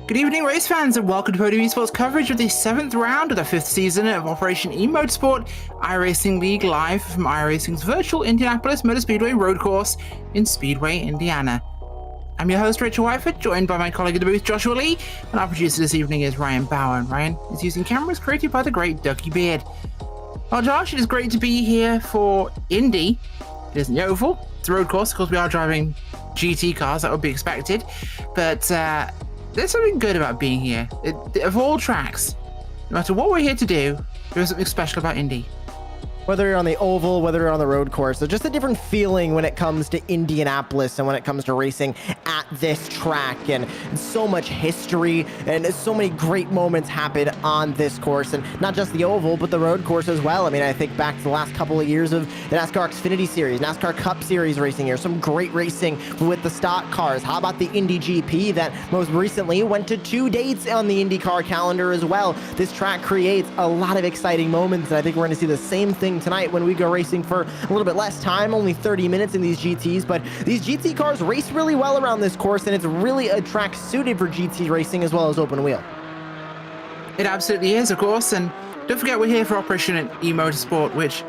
Good evening, race fans, and welcome to Podium Esports coverage of the 7th round of the 5th season of Operation eMotorsport iRacing League live from iRacing's virtual Indianapolis Motor Speedway road course in Speedway, Indiana. I'm your host, Rachel Whiteford, joined by my colleague in the booth, Joshua Lee, and our producer this evening is Ryan Bauer. And Ryan is using cameras created by the great Dougie Beard. Well, Josh, it is great to be here for Indy. It isn't the oval, it's a road course. Of course, we are driving GT cars, that would be expected, but there's something good about being here. Of all tracks, no matter what we're here to do, there's something special about Indy. Whether you're on the oval, whether you're on the road course, there's just a different feeling when it comes to Indianapolis and when it comes to racing at this track. And so much history and so many great moments happen on this course. And not just the oval, but the road course as well. I mean, I think back to the last couple of years of the NASCAR Xfinity Series, NASCAR Cup Series racing here. Some great racing with the stock cars. How about the Indy GP that most recently went to 2 dates on the IndyCar calendar as well? This track creates a lot of exciting moments, and I think we're going to see the same thing tonight when we go racing for a little bit less time, only 30 minutes in these GTs, but these GT cars race really well around this course, and it's really a track suited for GT racing as well as open wheel. It absolutely is, of course, and don't forget we're here for Operation eMotorsport, which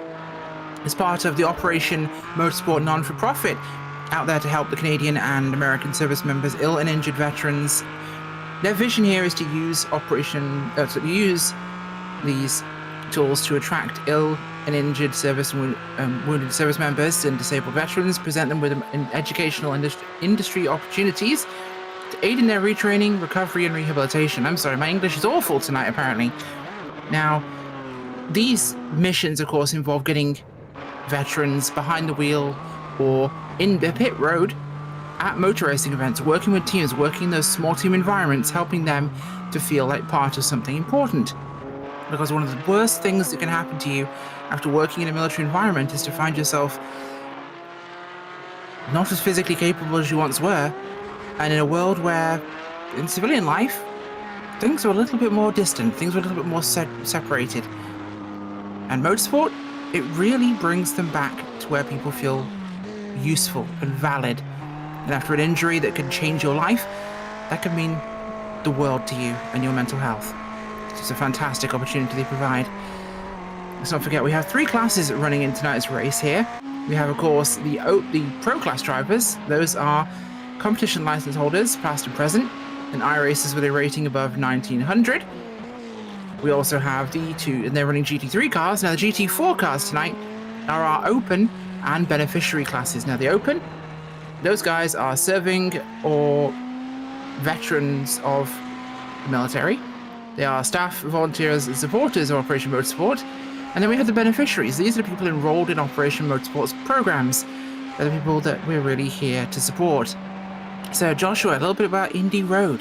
is part of the Operation Motorsport non-for-profit out there to help the Canadian and American service members, ill and injured veterans. Their vision here is to use these tools to attract ill and injured service and wounded service members and disabled veterans, present them with educational industry opportunities to aid in their retraining, recovery, and rehabilitation. I'm sorry, my English is awful tonight, apparently. Now, these missions, of course, involve getting veterans behind the wheel or in the pit road at motor racing events, working with teams, working in those small team environments, helping them to feel like part of something important. Because one of the worst things that can happen to you after working in a military environment is to find yourself not as physically capable as you once were, and in a world where, in civilian life, things are a little bit more distant, things are a little bit more separated. And motorsport, it really brings them back to where people feel useful and valid. And after an injury that can change your life, that can mean the world to you and your mental health. It's a fantastic opportunity they provide. Let's not forget we have 3 classes running in tonight's race here. We have, of course, the pro class drivers. Those are competition license holders, past and present, and iRacers with a rating above 1900. We also have and they're running GT3 cars. Now the GT4 cars tonight are our open and beneficiary classes. Now the open, those guys are serving or veterans of the military. They are staff, volunteers, and supporters of Operation Motorsport. And then we have the beneficiaries. These are the people enrolled in Operation Motorsport's programs. They're the people that we're really here to support. So, Joshua, a little bit about Indy Road.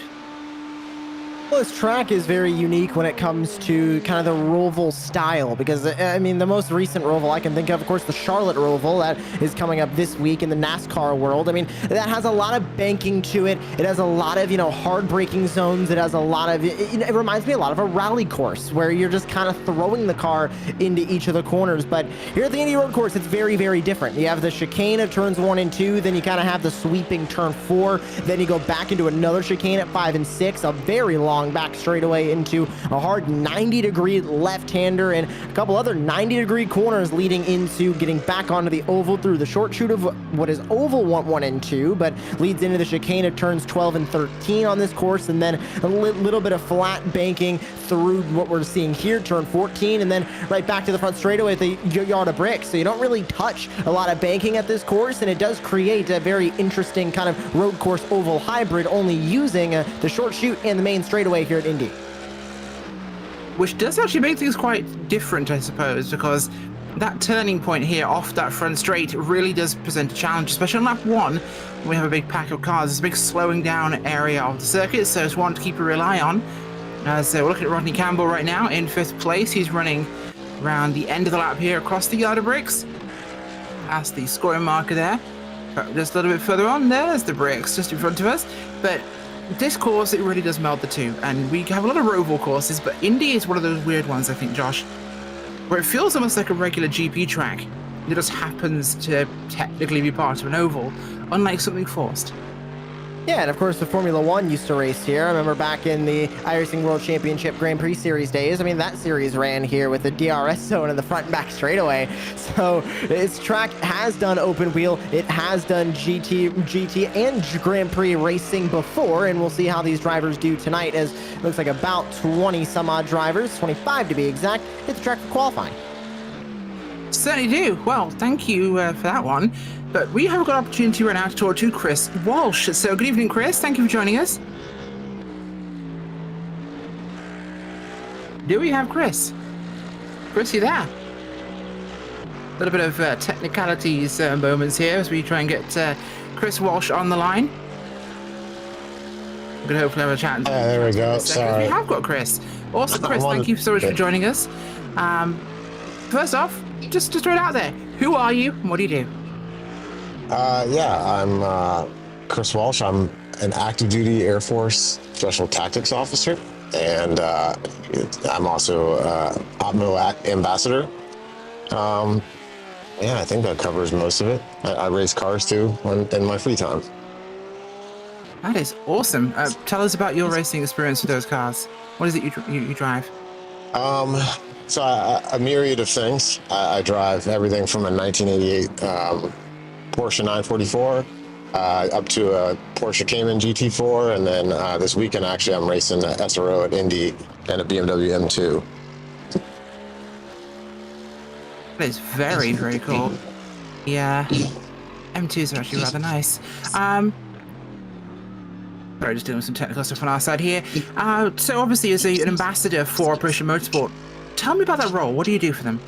Well, this track is very unique when it comes to kind of the Roval style, because, I mean, the most recent Roval I can think of course, the Charlotte Roval that is coming up this week in the NASCAR world. I mean, that has a lot of banking to it. It has a lot of, hard braking zones. It has a lot of, it reminds me a lot of a rally course where you're just kind of throwing the car into each of the corners. But here at the Indy Road course, it's very, very different. You have the chicane of turns 1 and 2, then you kind of have the sweeping turn 4, then you go back into another chicane at 5 and 6, a very long back straightaway into a hard 90-degree left-hander and a couple other 90-degree corners leading into getting back onto the oval through the short chute of what is oval 1 and 2, but leads into the chicane of turns 12 and 13 on this course, and then a little bit of flat banking through what we're seeing here, turn 14, and then right back to the front straightaway at the yard of bricks. So you don't really touch a lot of banking at this course, and it does create a very interesting kind of road course oval hybrid, only using the short chute and the main straightaway here at Indy. Which does actually make things quite different, I suppose, because that turning point here off that front straight really does present a challenge, especially on lap 1. We have a big pack of cars. There's a big slowing down area of the circuit, so it's one to keep a real eye on. As we're looking at Rodney Campbell right now in 5th place. He's running around the end of the lap here across the yard of bricks. Past the scoring marker there. Just a little bit further on, there's the bricks just in front of us. But this course, it really does meld the two. And we have a lot of roval courses, but Indy is one of those weird ones, I think, Josh, where it feels almost like a regular GP track. It just happens to technically be part of an oval, unlike something forced. Yeah, and of course the Formula One used to race here. I remember back in the iRacing World Championship Grand Prix Series days. I mean, that series ran here with the DRS zone in the front and back straightaway. So its track has done open wheel. It has done GT and Grand Prix racing before, and we'll see how these drivers do tonight, as it looks like about 20 some odd drivers, 25 to be exact, hit the track for qualifying. Certainly do. Well, thank you for that one. But we have got an opportunity right now to talk to Chris Walsh. So good evening, Chris. Thank you for joining us. Do we have Chris? Chris, you there? A little bit of technicalities moments here as we try and get Chris Walsh on the line. We're going to hopefully have a chat. There we go. Sorry. We have got Chris. Awesome, Chris. Thank you so much for joining us. First off, just to throw it out there, who are you and what do you do? I'm Chris Walsh. I'm an active duty Air Force Special Tactics Officer, and I'm also OPMO ambassador. I think that covers most of it. I race cars too in my free time. That is awesome. Tell us about your racing experience with those cars. What is it you drive? So a myriad of things. I drive everything from a 1988 Porsche 944 up to a Porsche Cayman GT4, and then this weekend actually I'm racing a SRO at Indy and a BMW M2. That is very, very cool. Yeah, M2s are actually rather nice. Sorry, just doing some technical stuff on our side here. So obviously as an ambassador for Operation Motorsport, tell me about that role. What do you do for them?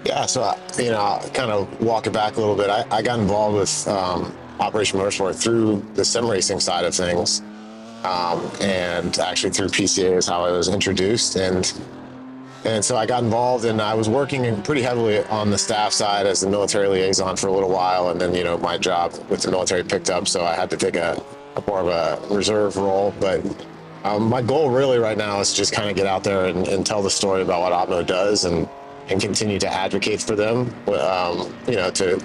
Yeah, so I'll kind of walk it back a little bit. I got involved with Operation Motorsport through the sim racing side of things, and actually through PCA is how I was introduced. And so I got involved, and I was working pretty heavily on the staff side as the military liaison for a little while, and then my job with the military picked up, so I had to take a more of a reserve role. But my goal really right now is just kind of get out there and tell the story about what OPMO does, and continue to advocate for them, to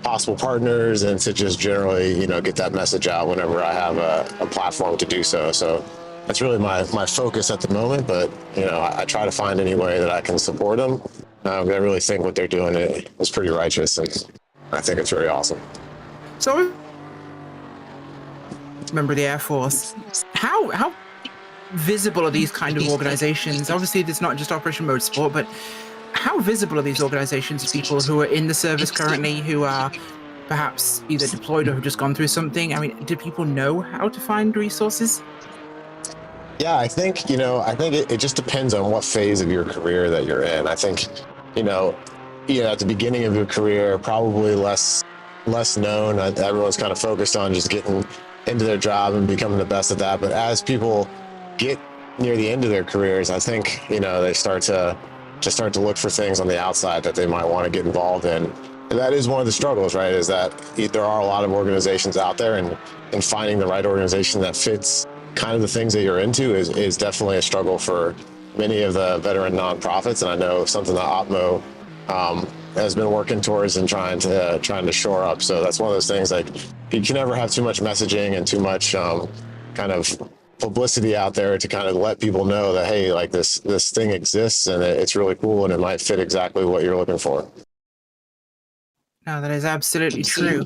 possible partners, and to just generally, get that message out whenever I have a platform to do so. So that's really my focus at the moment, but, I try to find any way that I can support them. I really think what they're doing is pretty righteous, and I think it's really awesome. So, member of the Air Force, how visible are these kind of organizations? Obviously, it's not just Operation Motorsport, but how visible are these organizations to people who are in the service currently, who are perhaps either deployed or have just gone through something? I mean, do people know how to find resources? Yeah, I think, it just depends on what phase of your career that you're in. I think, at the beginning of your career, probably less known. Everyone's kind of focused on just getting into their job and becoming the best at that. But as people get near the end of their careers, I think, they start to look for things on the outside that they might want to get involved in. And that is one of the struggles, right? Is that there are a lot of organizations out there, and finding the right organization that fits kind of the things that you're into is definitely a struggle for many of the veteran nonprofits. And I know something that OPMO has been working towards and trying to shore up. So that's one of those things, like, you can never have too much messaging and too much kind of publicity out there to kind of let people know that, hey, like this thing exists and it's really cool and it might fit exactly what you're looking for. No, that is absolutely true.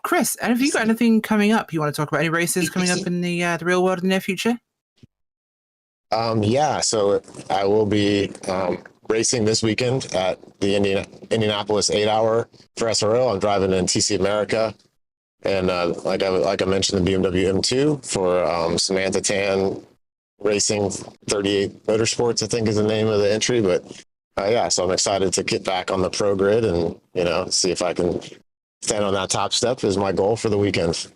Chris, and have you got anything coming up? You want to talk about any races coming up in the real world in the near future? So I will be racing this weekend at the Indianapolis 8-hour for SRO. I'm driving in TC America. And like I mentioned, the BMW M2 for Samantha Tan Racing 38 Motorsports, I think is the name of the entry. But so I'm excited to get back on the pro grid and, see if I can stand on that top step is my goal for the weekend.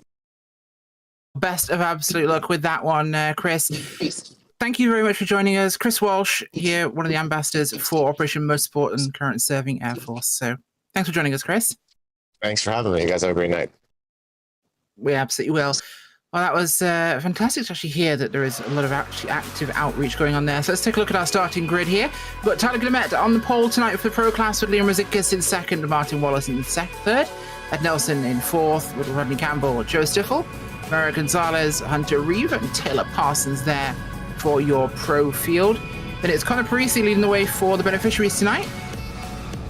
Best of absolute luck with that one, Chris. Thank you very much for joining us. Chris Walsh here, one of the ambassadors for Operation Motorsport and current serving Air Force. So thanks for joining us, Chris. Thanks for having me. You guys have a great night. We absolutely will. Well, that was fantastic to actually hear that there is a lot of active outreach going on there. So let's take a look at our starting grid here. We've got Tyler Glimett on the pole tonight for the pro class with Liam Rosikas in second, Martin Wallace in third, Ed Nelson in fourth with Rodney Campbell, Joe Stiffel Mara Gonzalez, Hunter Reeve, and Taylor Parsons there for your pro field. Then it's Connor Parisi leading the way for the beneficiaries tonight,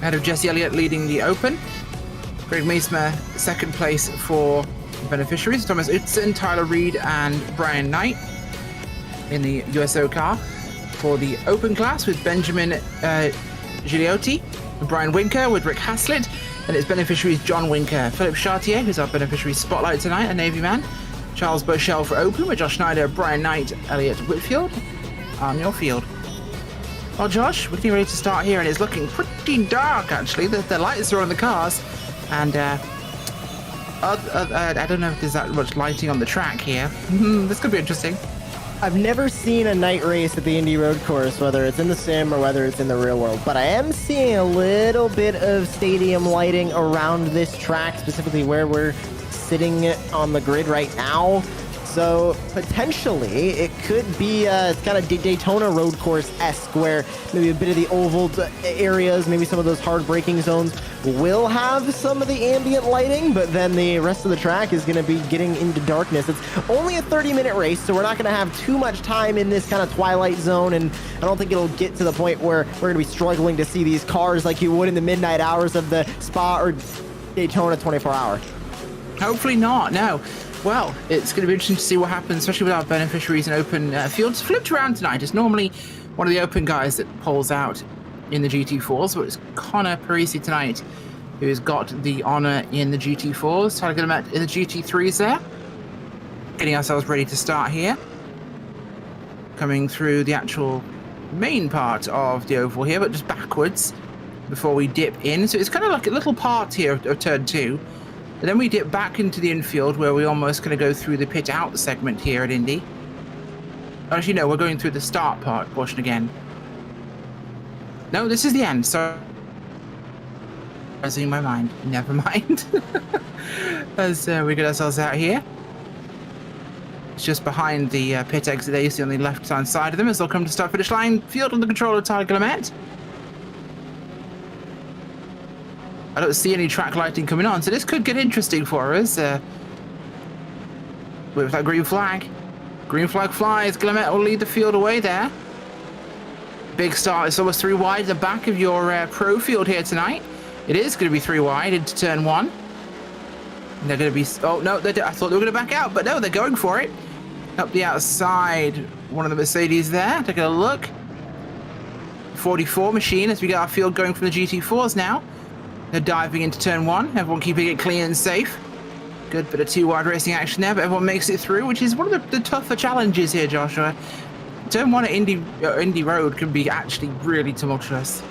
ahead of Jesse Elliott leading the Open. Greg Meismer, second place for the beneficiaries. Thomas Utzon, Tyler Reed, and Brian Knight in the USO car. For the Open class with Benjamin Gigliotti, Brian Winker with Rick Haslett, and its beneficiaries John Winker, Philip Chartier, who's our beneficiary spotlight tonight, a Navy man, Charles Boschel for Open with Josh Schneider, Brian Knight, Elliot Whitfield on your field. Well, Josh, we're getting ready to start here, and it's looking pretty dark, actually. The lights are on the cars, and I don't know if there's that much lighting on the track here. This could be interesting. I've never seen a night race at the Indy Road Course, whether it's in the sim or whether it's in the real world, but I am seeing a little bit of stadium lighting around this track, specifically where we're sitting on the grid right now. So potentially it could be kind of Daytona Road Course-esque, where maybe a bit of the oval areas, maybe some of those hard braking zones will have some of the ambient lighting, but then the rest of the track is going to be getting into darkness. It's only a 30-minute race, so we're not going to have too much time in this kind of twilight zone, and I don't think it'll get to the point where we're going to be struggling to see these cars like you would in the midnight hours of the Spa or Daytona 24-hour. Hopefully not, no. Well, it's going to be interesting to see what happens, especially with our beneficiaries and Open fields flipped around tonight. It's normally one of the Open guys that pulls out in the GT4s, but it's Connor Parisi tonight who's got the honor in the GT4s. Tyler Guillemette in the GT3s there. Getting ourselves ready to start here. Coming through the actual main part of the oval here, but just backwards before we dip in. So it's kind of like a little part here of turn 2. And then we dip back into the infield, where we're almost going to go through the pit out segment here at Indy. Actually, no, we're going through the start portion again. No, this is the end. Sorry. Losing my mind. Never mind. As we get ourselves out here. It's just behind the pit exit there. You see on the left-hand side of them as they'll come to start-finish line. Field on the controller of Tyler Guillemette. I don't see any track lighting coming on, so this could get interesting for us. With that green flag. Green flag flies. Guillemette will lead the field away there. Big start. It's almost 3 wide at the back of your pro field here tonight. It is going to be 3 wide into turn 1. And they're going to be... Oh, no, I thought they were going to back out, but no, they're going for it. Up the outside, one of the Mercedes there. Take a look. 44 machine as we get our field going from the GT4s now. They're diving into turn 1. Everyone keeping it clean and safe. Good bit of 2 wide racing action there, but everyone makes it through, which is one of the tougher challenges here, Joshua. Turn 1 at Indy Road can be actually really tumultuous.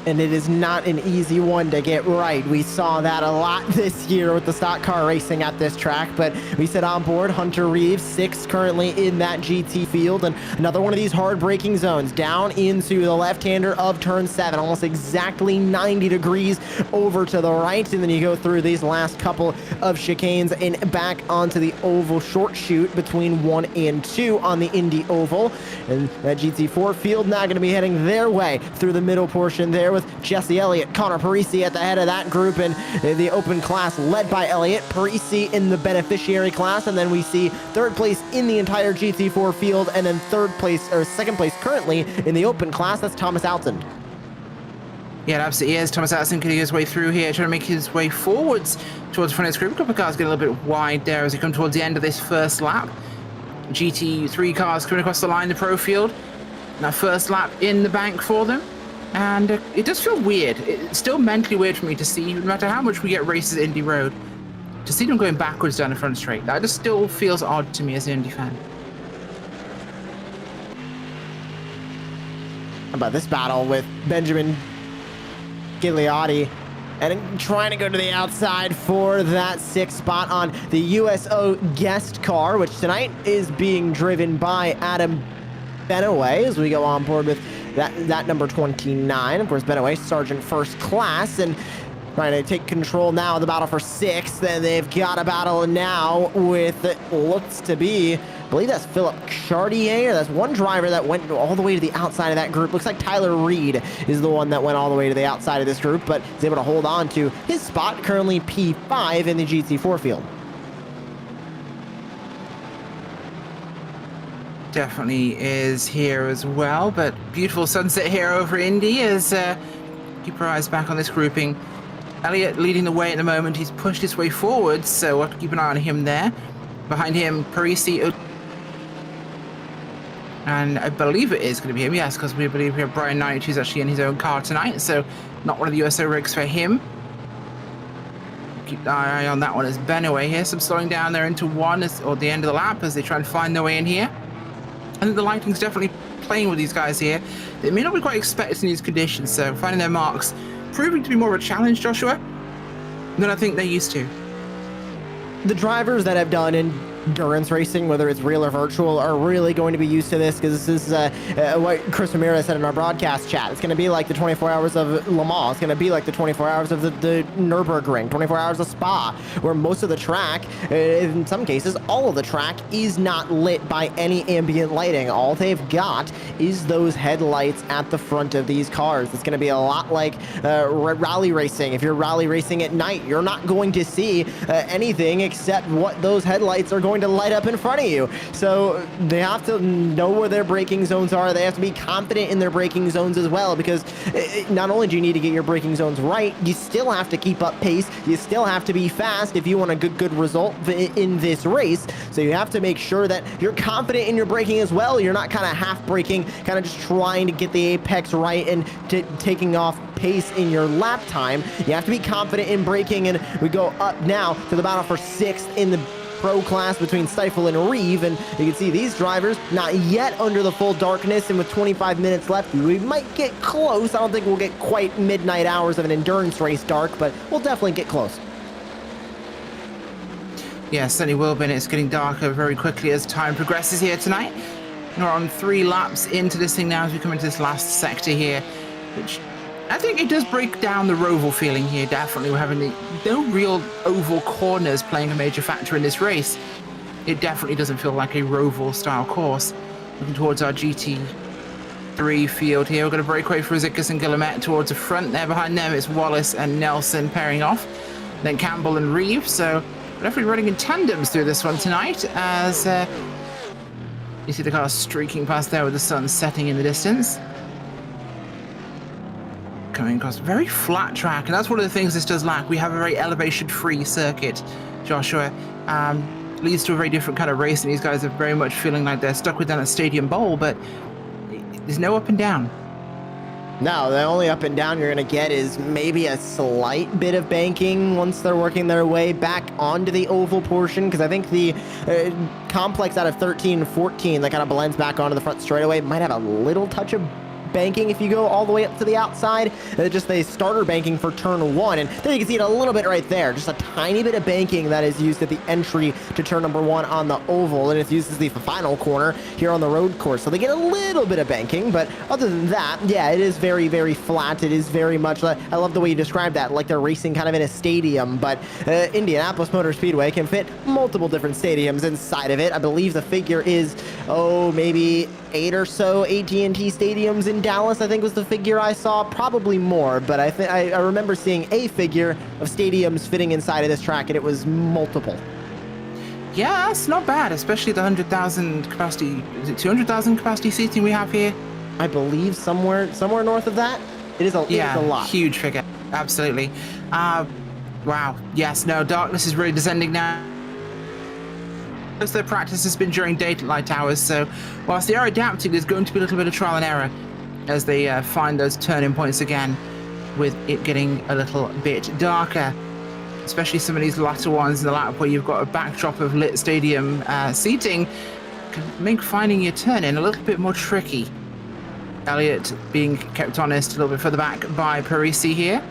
And it is not an easy one to get right. We saw that a lot this year with the stock car racing at this track, but we sit on board Hunter Reeves, 6th currently in that GT field, and another one of these hard braking zones down into the left-hander of turn 7, almost exactly 90 degrees over to the right, and then you go through these last couple of chicanes and back onto the oval short chute between 1 and 2 on the Indy Oval, and that GT4 field now going to be heading their way through the middle portion there, with Jesse Elliott, Connor Parisi at the head of that group, and the Open class led by Elliott, Parisi in the beneficiary class, and then we see 3rd place in the entire GT4 field, and then 2nd place currently in the Open class. That's Thomas Alton. Yeah, it absolutely is. Thomas Allison can get his way through here, trying to make his way forwards towards the front of the group. A couple of cars getting a little bit wide there as we come towards the end of this first lap. GT3 cars coming across the line, the pro field. Now first lap in the bank for them. And it does feel weird. It's still mentally weird for me to see, no matter how much we get races at Indy Road, to see them going backwards down the front straight. That just still feels odd to me as an Indy fan. How about this battle with Benjamin Gigliotti and trying to go to the outside for that 6th spot on the USO guest car, which tonight is being driven by Adam Benaway as we go on board with that number 29. Of course, Benaway, Sergeant First Class, and trying to take control now of the battle for 6th. Then they've got a battle now with, it looks to be, I believe that's Philip Chartier. That's one driver that went all the way to the outside of that group. Looks like Tyler Reed is the one that went all the way to the outside of this group, but is able to hold on to his spot, currently P5 in the GT4 field. definitely is here as well, but beautiful sunset here over Indy as keep our eyes back on this grouping. Elliott leading the way at the moment. He's pushed his way forward, so we'll have to keep an eye on him there. Behind him, Parisi, and I believe it is going to be him, yes, because we believe we have Brian Knight, who's actually in his own car tonight, so not one of the USO rigs for him. Keep an eye on that one as Benaway here. Some slowing down there into one or the end of the lap as they try and find their way in here. I think the lighting's definitely playing with these guys here. They may not be quite expecting these conditions, so finding their marks proving to be more of a challenge, Joshua, than I think they're used to. The drivers that have done endurance racing, whether it's real or virtual, are really going to be used to this, because this is what Chris Ramirez said in our broadcast chat. It's going to be like the 24 hours of Le Mans. It's going to be like the 24 hours of the Nürburgring, 24 hours of Spa, where most of the track, in some cases, all of the track is not lit by any ambient lighting. All they've got is those headlights at the front of these cars. It's going to be a lot like rally racing. If you're rally racing at night, you're not going to see anything except what those headlights are going to light up in front of you. So they have to know where their braking zones are. They have to be confident in their braking zones as well, because not only do you need to get your braking zones right, you still have to keep up pace. You still have to be fast if you want a good result in this race. So you have to make sure that you're confident in your braking as well. You're not kind of half braking, kind of just trying to get the apex right and taking off pace in your lap time. You have to be confident in braking, and we go up now to the battle for 6th in the Pro class between Stifle and Reeve, and you can see these drivers not yet under the full darkness, and with 25 minutes left, we might get close. I don't think we'll get quite midnight hours of an endurance race dark, but we'll definitely get close. Yeah, certainly will be, and it's getting darker very quickly as time progresses here tonight. We're on 3 laps into this thing now as we come into this last sector here, which I think it does break down the Roval feeling here, definitely. We're having no real oval corners playing a major factor in this race. It definitely doesn't feel like a Roval style course. Looking towards our GT3 field here, we're going to break away for Zikas and Guillemette towards the front there. Behind them it's Wallace and Nelson pairing off, then Campbell and Reeve. So we're definitely running in tandems through this one tonight, as you see the car streaking past there with the sun setting in the distance. Coming across a very flat track, and that's one of the things this does lack. We have a very elevation-free circuit, Joshua. Leads to a very different kind of race, and these guys are very much feeling like they're stuck within a stadium bowl, but there's no up and down. No, the only up and down you're going to get is maybe a slight bit of banking once they're working their way back onto the oval portion, because I think the complex out of 13 and 14 that kind of blends back onto the front straightaway might have a little touch of banking if you go all the way up to the outside. Just the starter banking for turn 1, and there you can see it a little bit right there, just a tiny bit of banking that is used at the entry to turn number 1 on the oval, and it's used as the final corner here on the road course, so they get a little bit of banking. But other than that, yeah, it is very, very flat. It is very much, I love the way you described that, like they're racing kind of in a stadium. But Indianapolis Motor Speedway can fit multiple different stadiums inside of it. I believe the figure is maybe 8 or so AT&T stadiums in Dallas, I think was the figure I saw. Probably more, but I remember seeing a figure of stadiums fitting inside of this track, and it was multiple. Yeah, that's not bad, especially the 100,000 capacity, is it 200,000 capacity seating we have here? I believe somewhere north of that. It is a lot. Huge figure, absolutely. Wow, yes, no, darkness is really descending now. Their practice has been during daylight hours, so whilst they are adapting, there's going to be a little bit of trial and error as they find those turning points again, with it getting a little bit darker, especially some of these latter ones in the lap where you've got a backdrop of lit stadium seating, can make finding your turn in a little bit more tricky. Elliott being kept honest a little bit further back by Parisi here.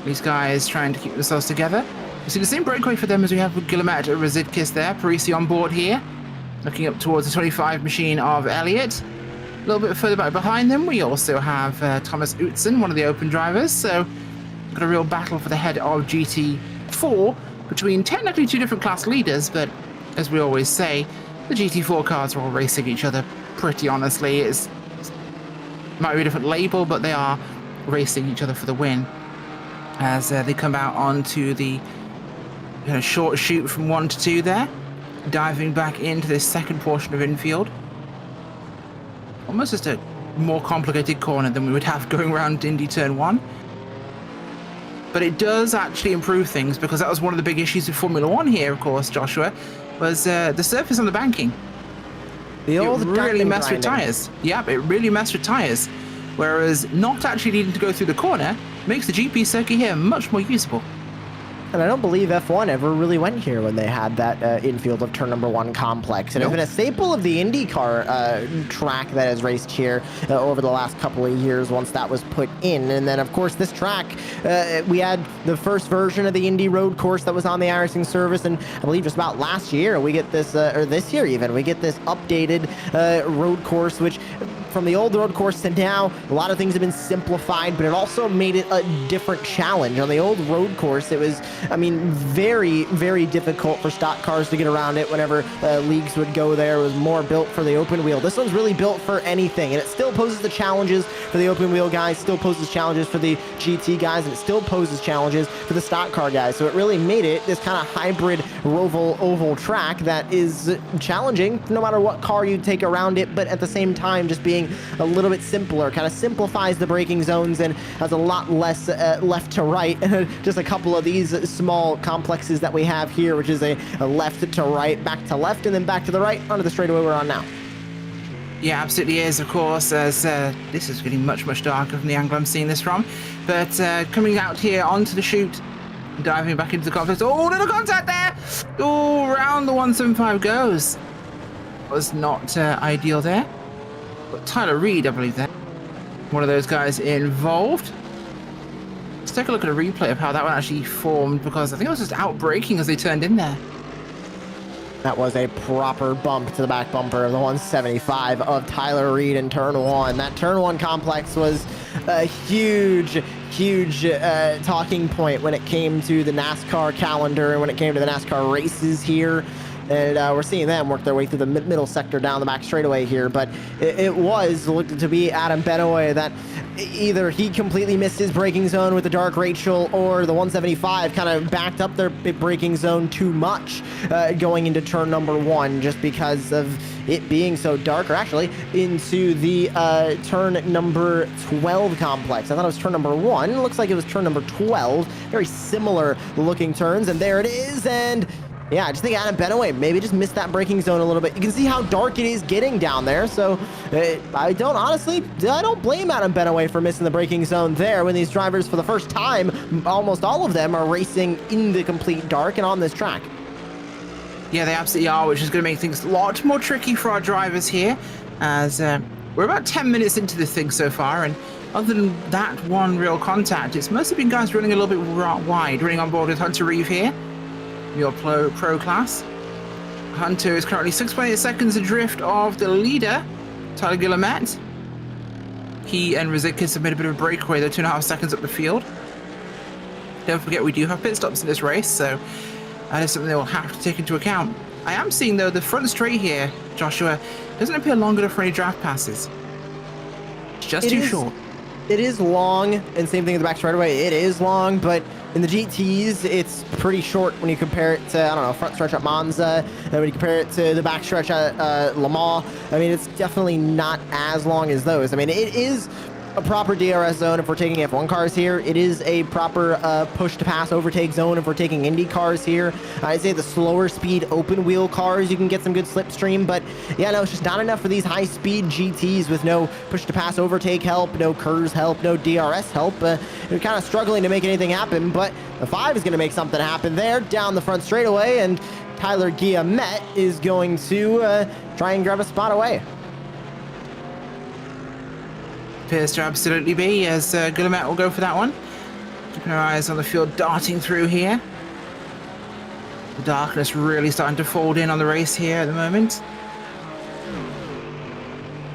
These guys trying to keep themselves together. You see the same breakaway for them as we have with Guillemette and Razidkis there. Parisi on board here, looking up towards the 25 machine of Elliott. A little bit further back behind them, we also have Thomas Utzon, one of the open drivers. So got a real battle for the head of GT4 between technically 2 different class leaders, but as we always say, the GT4 cars are all racing each other pretty honestly. It might be a different label, but they are racing each other for the win as they come out onto the short shoot from 1 to 2 there, diving back into this second portion of infield. almost just a more complicated corner than we would have going around Indy Turn 1. But it does actually improve things, because that was one of the big issues with Formula 1 here, of course, Joshua, was the surface on the banking. The old it really messed grinding. with tires. Yep, it really messed with tires. Whereas not actually needing to go through the corner makes the GP circuit here much more usable. And I don't believe F1 ever really went here when they had that infield of turn number 1 complex. And Nope. It's been a staple of the IndyCar track that has raced here over the last couple of years once that was put in. And then, of course, this track, we had the first version of the Indy road course that was on the iRacing service. And I believe just about last year, we get this, or this year even, we get this updated road course, which from the old road course to now, a lot of things have been simplified, but it also made it a different challenge. On the old road course, it was, I mean, very, very difficult for stock cars to get around it whenever leagues would go there. It was more built for the open wheel. This one's really built for anything, and it still poses the challenges for the open wheel guys, still poses challenges for the GT guys, and it still poses challenges for the stock car guys. So it really made it this kind of hybrid roval oval track that is challenging no matter what car you take around it, but at the same time just being a little bit simpler, kind of simplifies the braking zones and has a lot less left to right. Just a couple of these small complexes that we have here, which is a left to right, back to left, and then back to the right onto the straightaway we're on now. Yeah, absolutely is, of course, as this is getting much, much darker from the angle I'm seeing this from. But coming out here onto the chute, diving back into the complex. Oh, little contact there! Oh, round the 175 goes. Was not ideal there. But Tyler Reed, I believe, there. One of those guys involved. Let's take a look at a replay of how that one actually formed, because I think it was just out braking as they turned in there. That was a proper bump to the back bumper of the 175 of Tyler Reed in turn 1. That turn 1 complex was a huge talking point when it came to the NASCAR calendar and when it came to the NASCAR races here. And we're seeing them work their way through the middle sector down the back straightaway here. But it was looked to be Adam Benaway that either he completely missed his braking zone with the Dark Rachel, or the 175 kind of backed up their braking zone too much going into turn number 1 just because of it being so dark, or actually into the turn number 12 complex. I thought it was turn number 1. It looks like it was turn number 12. Very similar looking turns, and there it is. And yeah, I just think Adam Benaway maybe just missed that braking zone a little bit. You can see how dark it is getting down there. So I don't blame Adam Benaway for missing the braking zone there when these drivers, for the first time, almost all of them are racing in the complete dark and on this track. Yeah, they absolutely are, which is going to make things a lot more tricky for our drivers here, as we're about 10 minutes into this thing so far, and other than that one real contact, it's mostly been guys running a little bit wide, running on board with Hunter Reeve here, your pro class. Hunter is currently 6.8 seconds adrift of the leader, Tyler Guillemette. He and Rizikis have made a bit of a breakaway, though, 2.5 seconds up the field. Don't forget, we do have pit stops in this race, so that is something they will have to take into account. I am seeing, though, the front straight here, Joshua, doesn't appear long enough for any draft passes. It's just too short. It is long, and same thing with the back straightaway. It is long, but in the GTs, it's pretty short when you compare it to, I don't know, front stretch at Monza, and when you compare it to the back stretch at Le Mans. I mean, it's definitely not as long as those. I mean, it is a proper DRS zone if we're taking F1 cars here. It is a proper push to pass overtake zone if we're taking Indy cars here. I'd say the slower speed open wheel cars, you can get some good slipstream, but yeah, no, it's just not enough for these high speed GTs with no push to pass overtake help, no KERS help, no DRS help. You're kind of struggling to make anything happen, but the 5 is going to make something happen there down the front straightaway, and Tyler Guillemette is going to try and grab a spot away. Appears to absolutely be, as Guillemette will go for that one. Keeping our eyes on the field darting through here. The darkness really starting to fold in on the race here at the moment.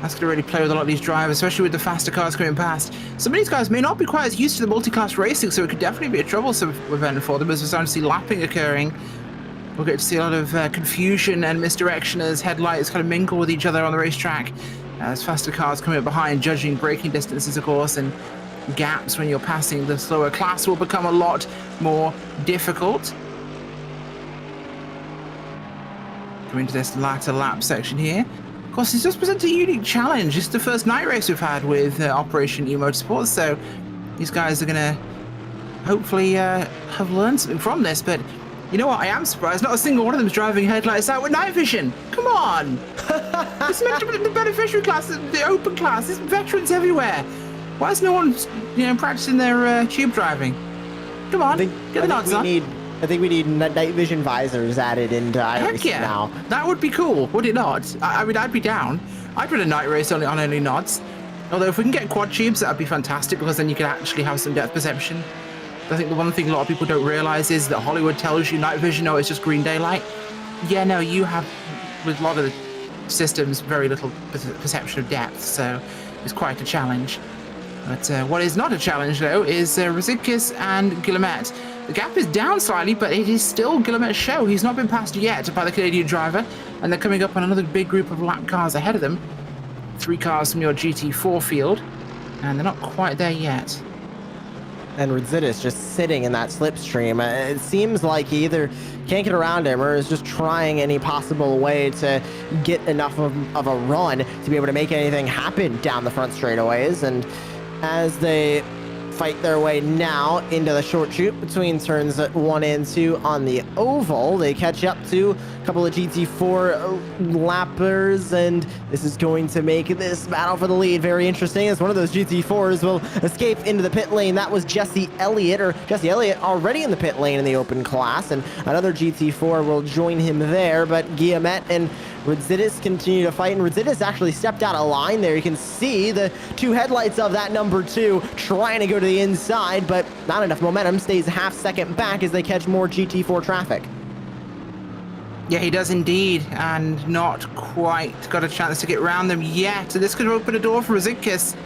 That's going to really play with a lot of these drivers, especially with the faster cars coming past. Some of these guys may not be quite as used to the multi-class racing, so it could definitely be a troublesome event for them as we're starting to see lapping occurring. We'll get to see a lot of confusion and misdirection as headlights kind of mingle with each other on the racetrack. As faster cars coming up behind, judging braking distances, of course, and gaps when you're passing the slower class will become a lot more difficult. Coming to this latter lap section here. course, it's just presented a unique challenge. It's the first night race we've had with Operation E Motorsports, so these guys are going to hopefully have learned something from this. But you know what? I am surprised. Not a single one of them is driving headlights out with night vision. Come on! It's meant to be the beneficiary class, the open class. There's veterans everywhere. Why is no one, practicing their tube driving? Come on, get the nods on. I think we need night vision visors added into iRacing now. That would be cool, would it not? I mean, I'd be down. I'd run a night race on only nods. Although if we can get quad tubes, that'd be fantastic, because then you could actually have some depth perception. I think the one thing a lot of people don't realize is that Hollywood tells you night vision, it's just green daylight. Yeah, no, you have, with a lot of the systems, very little perception of depth, so it's quite a challenge. But what is not a challenge, though, is Rosicus and Guillemette. The gap is down slightly, but it is still Guillemette's show. He's not been passed yet by the Canadian driver, and they're coming up on another big group of lap cars ahead of them. 3 cars from your GT4 field, and they're not quite there yet. And Rosicus just sitting in that slipstream. It seems like he either can't get around him or is just trying any possible way to get enough of a run to be able to make anything happen down the front straightaways. And as they fight their way now into the short chute between turns 1 and 2 on the oval, they catch up to a couple of GT4 lappers, and this is going to make this battle for the lead very interesting, as one of those GT4s will escape into the pit lane. That was Jesse Elliott already in the pit lane in the open class, and another GT4 will join him there. But Guillemette and Rosicus continue to fight, and Rosicus actually stepped out of line there. You can see the 2 headlights of that number 2 trying to go to the inside, but not enough momentum. Stays a half second back as they catch more GT4 traffic. Yeah, he does indeed, and not quite got a chance to get around them yet. So this could open a door for Rosicus,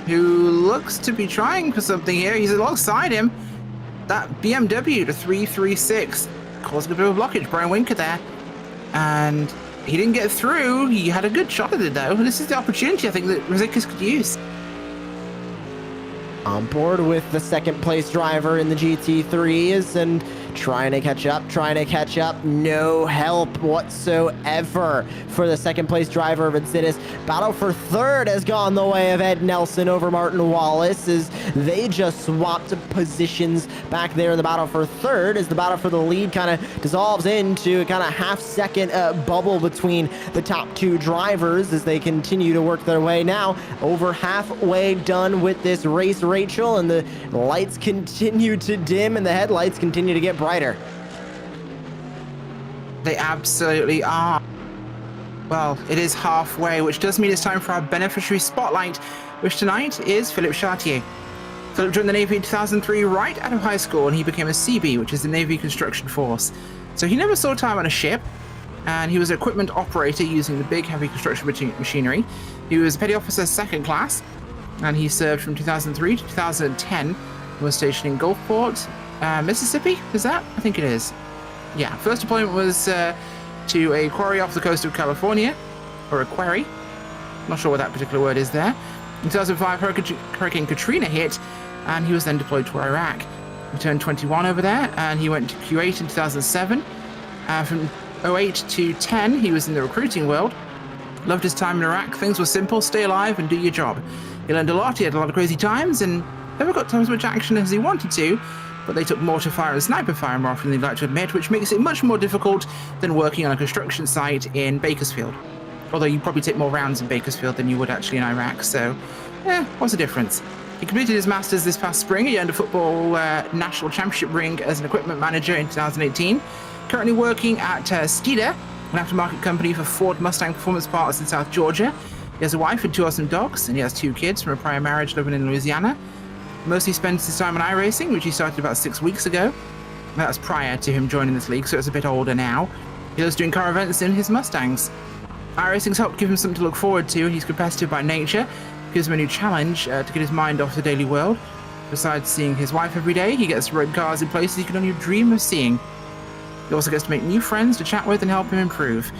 who looks to be trying for something here. He's alongside him. That BMW, the 336, causing a bit of a blockage. Brian Winker there, and he didn't get through. He had a good shot at it, though. This is the opportunity, I think, that Rosicus could use. On board with the second place driver in the GT3s and trying to catch up. No help whatsoever for the second place driver of Rosicus. Battle for third has gone the way of Ed Nelson over Martin Wallace, as they just swapped positions back there in the battle for third, as the battle for the lead kind of dissolves into a kind of half-second bubble between the top 2 drivers as they continue to work their way now over halfway done with this race, Rachel, and the lights continue to dim and the headlights continue to get brighter. They absolutely are. Well, it is halfway, which does mean it's time for our beneficiary spotlight, which tonight is Philippe Chartier. Philippe joined the Navy in 2003 right out of high school, and he became a CB, which is the Navy Construction Force. So he never saw time on a ship, and he was an equipment operator using the big heavy construction machinery. He was a petty officer 2nd class, and he served from 2003 to 2010, was stationed in Gulfport, Mississippi, is that? I think it is. Yeah, first deployment was to a quarry off the coast of California, or a quarry. Not sure what that particular word is there. In 2005, Hurricane Katrina hit, and he was then deployed to Iraq. He turned 21 over there, and he went to Kuwait in 2007. From 08 to 10, he was in the recruiting world. Loved his time in Iraq. Things were simple: stay alive and do your job. He learned a lot. He had a lot of crazy times, and never got as much action as he wanted to, but they took mortar fire and sniper fire more often than they'd like to admit, which makes it much more difficult than working on a construction site in Bakersfield. Although you probably take more rounds in Bakersfield than you would actually in Iraq, so what's the difference? He completed his Masters this past spring. He earned a football national championship ring as an equipment manager in 2018. Currently working at Skida, an aftermarket company for Ford Mustang performance parts in South Georgia. He has a wife and 2 awesome dogs, and he has 2 kids from a prior marriage living in Louisiana. Mostly spends his time on iRacing, which he started about 6 weeks ago. That's prior to him joining this league, so it's a bit older now. He loves doing car events in his Mustangs. iRacing's helped give him something to look forward to. He's competitive by nature, gives him a new challenge to get his mind off the daily world. Besides seeing his wife every day, he gets to ride cars in places he can only dream of seeing. He also gets to make new friends to chat with and help him improve.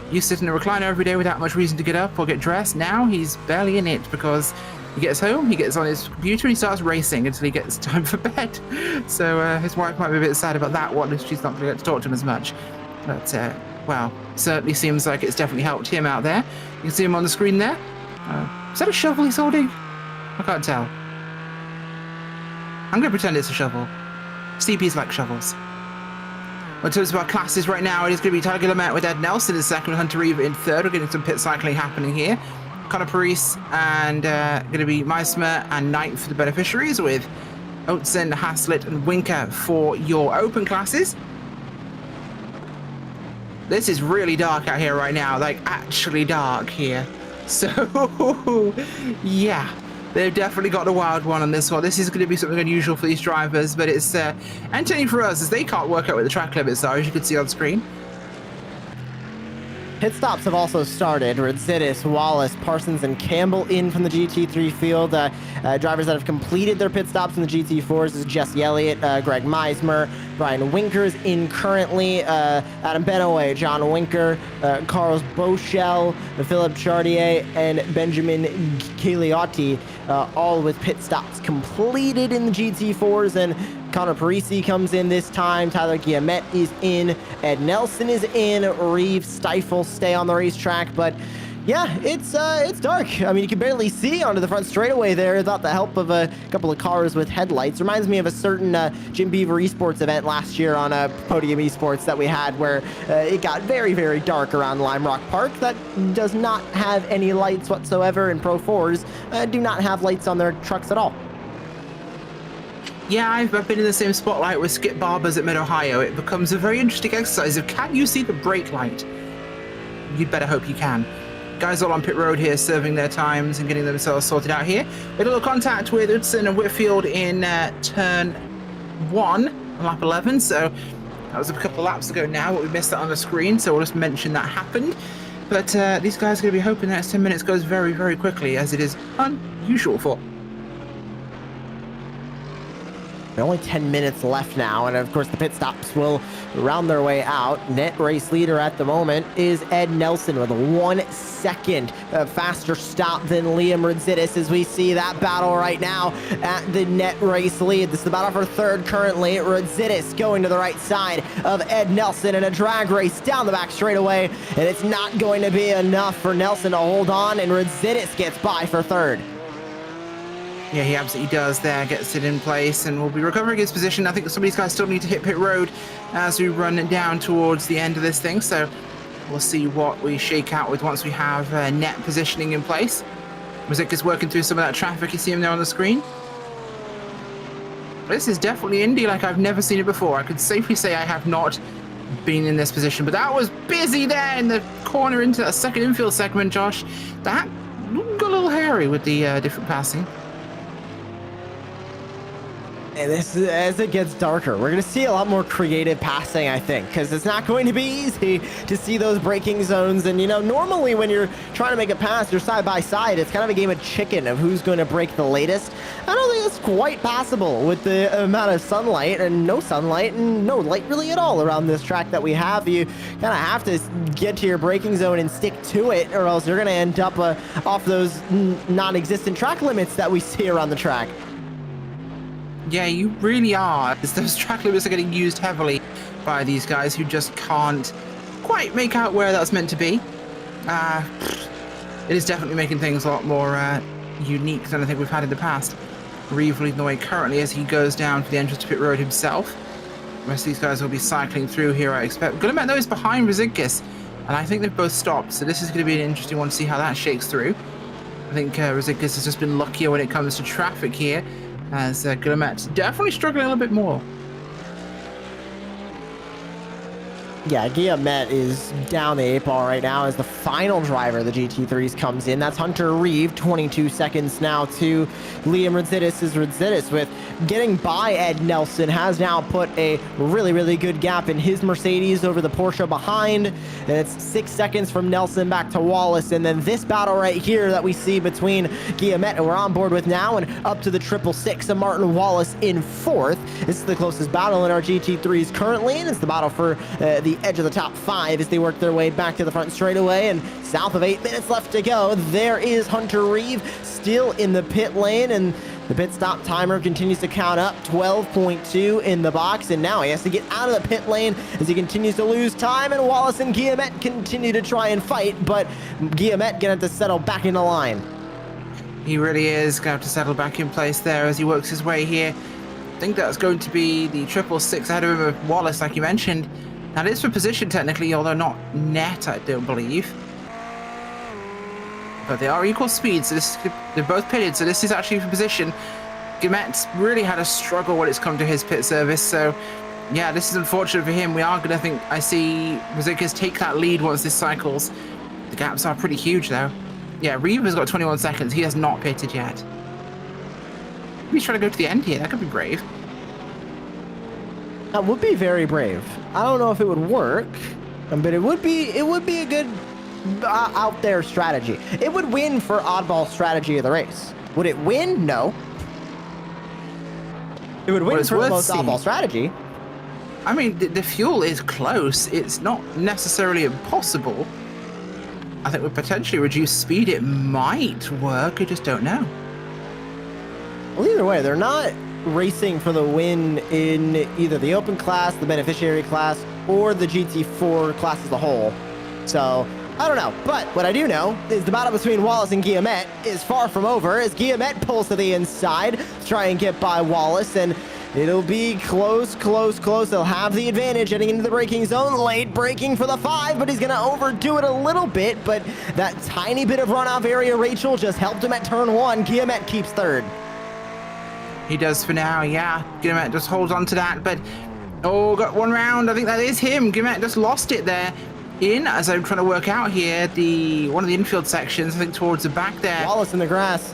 He used to sit in a recliner every day without much reason to get up or get dressed. Now he's barely in it because he gets home, he gets on his computer, and he starts racing until he gets time for bed. So his wife might be a bit sad about that one if she's not going to get to talk to him as much. But well, certainly seems like it's definitely helped him out there. You can see him on the screen there. Is that a shovel he's holding? I can't tell. I'm going to pretend it's a shovel. CPs like shovels. In terms of our classes right now, it is going to be Tiger Lamette with Ed Nelson in second, Hunter Reeve in third. We're getting some pit cycling happening here. Connor Paris and going to be Meismer and Knight for the beneficiaries, with Oatson, Haslett and Winker for your open classes. This is really dark out here right now, like actually dark here. So, yeah. They've definitely got the wild one on this one. This is going to be something unusual for these drivers, but it's entertaining for us as they can't work out what the track limits are, as you can see on screen. Pit stops have also started. Radzidis, Wallace, Parsons, and Campbell in from the GT3 field. Drivers that have completed their pit stops in the GT4s is Jesse Elliott, Greg Meismer, Brian Winker's in currently, Adam Benaway, John Winker, Carlos Boschel, Philip Chartier, and Benjamin Cagliotti, all with pit stops completed in the GT4s. And Connor Parisi comes in this time. Tyler Guillemette is in. Ed Nelson is in. Reeve, Stifle stay on the racetrack. But yeah, it's dark. I mean, you can barely see onto the front straightaway there without the help of a couple of cars with headlights. Reminds me of a certain Jim Beaver Esports event last year on Podium Esports that we had, where it got very, very dark around Lime Rock Park. That does not have any lights whatsoever, and Pro 4s do not have lights on their trucks at all. Yeah, I've been in the same spotlight with Skip Barbers at Mid-Ohio. It becomes a very interesting exercise of, can you see the brake light? You'd better hope you can. Guys all on pit road here, serving their times and getting themselves sorted out here. We had a little contact with Hudson and Whitfield in turn 1 on lap 11, so that was a couple of laps ago now, but we missed that on the screen, so we'll just mention that happened. But these guys are going to be hoping the next 10 minutes goes very, very quickly, as it is unusual for. Only 10 minutes left now, and of course the pit stops will round their way out. Net race leader at the moment is Ed Nelson with a 1 second faster stop than Liam Radzidis, as we see that battle right now at the net race lead. This is the battle for third currently. Radzidis going to the right side of Ed Nelson in a drag race down the back straightaway, and it's not going to be enough for Nelson to hold on, and Radzidis gets by for third. Yeah, he absolutely does there, gets it in place, and will be recovering his position. I think some of these guys still need to hit pit road as we run down towards the end of this thing, so we'll see what we shake out with once we have net positioning in place. Muzik is working through some of that traffic. You see him there on the screen. This is definitely Indy like I've never seen it before. I could safely say I have not been in this position, but that was busy there in the corner into that second infield segment, Josh. That got a little hairy with the different passing. And this, as it gets darker, we're going to see a lot more creative passing, I think, because it's not going to be easy to see those braking zones. And, you know, normally when you're trying to make a pass, you're side by side. It's kind of a game of chicken of who's going to brake the latest. I don't think it's quite possible with the amount of sunlight and no light really at all around this track that we have. You kind of have to get to your braking zone and stick to it, or else you're going to end up off those non-existent track limits that we see around the track. Yeah, you really are. Those track limits are getting used heavily by these guys who just can't quite make out where that's meant to be. It is definitely making things a lot more unique than I think we've had in the past. Reeve leading the way currently as he goes down to the entrance to pit road himself. The rest of these guys will be cycling through here, I expect. Guillemette, though, is behind Radzidis, and I think they've both stopped, so this is going to be an interesting one to see how that shakes through. I think Radzidis has just been luckier when it comes to traffic here, as Guillemette's definitely struggling a little bit more. Yeah, Guillemette is down the 8-ball right now as the final driver of the GT3s comes in. That's Hunter Reeve, 22 seconds now to Liam Radzidis. Is Radzidis with getting by Ed Nelson, has now put a really, really good gap in his Mercedes over the Porsche behind. And it's 6 seconds from Nelson back to Wallace. And then this battle right here that we see between Guillemette, and we're on board with now, and up to the 666 of Martin Wallace in fourth. This is the closest battle in our GT3s currently, and it's the battle for the the edge of the top 5 as they work their way back to the front straightaway. And south of 8 minutes left to go, there is Hunter Reeve still in the pit lane, and the pit stop timer continues to count up, 12.2 in the box, and now he has to get out of the pit lane as he continues to lose time, and Wallace and Guillemette continue to try and fight, but Guillemette gonna have to settle back into line. He really is going to have to settle back in place there as he works his way here. I think that's going to be the 666 ahead of him with Wallace, like you mentioned. That is for position technically, although not net, I don't believe. But they are equal speed, so they're both pitted, so this is actually for position. Guillemette really had a struggle when it's come to his pit service, so yeah, this is unfortunate for him. We are going to I see Mazikas take that lead once this cycles. The gaps are pretty huge though. Yeah, Reeve has got 21 seconds. He has not pitted yet. He's trying to go to the end here. That could be brave. That would be very brave. I don't know if it would work, but it would be a good out there strategy. It would win for oddball strategy of the race. Would it win? No. It would win for the most oddball strategy. I mean, the fuel is close. It's not necessarily impossible. I think with potentially reduced speed, it might work. I just don't know. Well, either way, they're not racing for the win in either the open class, the beneficiary class, or the GT4 class as a whole. So, I don't know. But what I do know is the battle between Wallace and Guillemette is far from over as Guillemette pulls to the inside to try and get by Wallace, and it'll be close. They'll have the advantage heading into the braking zone. Late braking for the 5, but he's going to overdo it a little bit. But that tiny bit of runoff area, Rachel, just helped him at turn 1. Guillemette keeps 3rd. He does for now, yeah. Guillemette just holds on to that, but got one round. I think that is him. Guillemette just lost it there. As I'm trying to work out here, one of the infield sections, I think towards the back there. Wallace in the grass.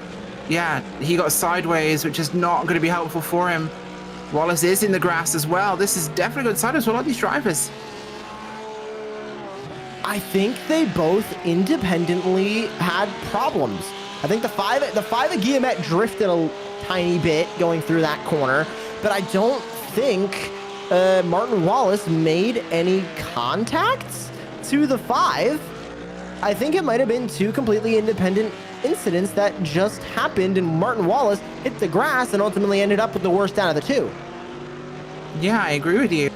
Yeah, he got sideways, which is not going to be helpful for him. Wallace is in the grass as well. This is definitely good sideways for a lot of these drivers. I think they both independently had problems. I think the five of Guillemette drifted a tiny bit going through that corner, but I don't think Martin Wallace made any contacts to the 5. I think it might have been 2 completely independent incidents that just happened, and Martin Wallace hit the grass and ultimately ended up with the worst out of the 2. Yeah, I agree with you.